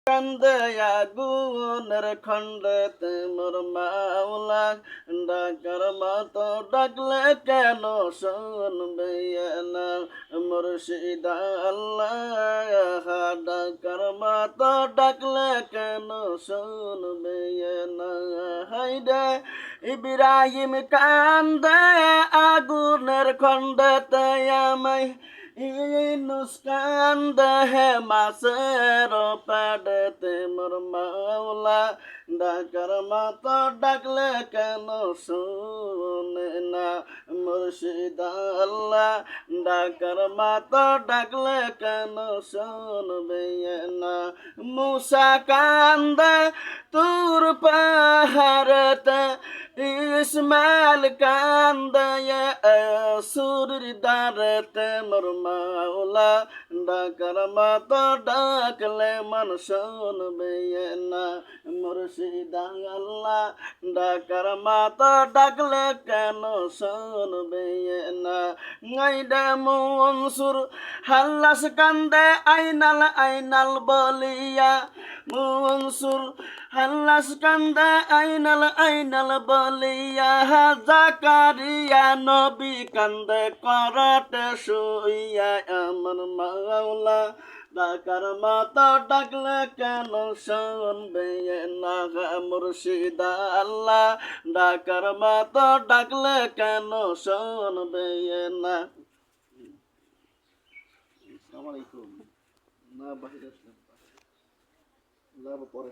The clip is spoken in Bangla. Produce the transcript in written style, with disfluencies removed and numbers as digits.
কান্দে আগুনের খণ্ডেতে মোর মাওলা ডাকার মতো ডাকলে কেন শুনবে না মুর্শিদ আল্লাহ ডাকার মতো ডাকলে কেন শুনবে না হায়রে ইব্রাহিম কান্দে আগুনের খণ্ডেতে আমায় নুসকান্দে হে মাসের পেটেতে মোর মাওলা ডাকার মতো ডাকলে কেন শুনে না মুর্শিদ আল্লাহ ডাকার মতো ডাকলে কেন শুনবে না মুসা কান্দে তুর পাহাড়তে ইসমাইল কান্দে সুর দারতে মোর মাওলা ডাকার মতো ডাকলে মন শুনবে না মুর্শিদ আল্লাহ ডাকার মতো ডাকলে কেন শুনবে না গাইডে মনসুর হাল্লাস কান্দে আইনাল আইনাল বলিয়া মনসুর হাল্লাস কান্দে আইনাল আইনাল বলিয়া জাকারিয়া নবী কান্দে করতে শুইয়া আমার মাওলা ডাকার মতো ডাকলে কেন শুনবে না মুর্শিদ আল্লাহ ডাকার মতো ডাকলে কেন শুনবে না। আসসালামু আলাইকুম না বাহিরে আসলাম পরে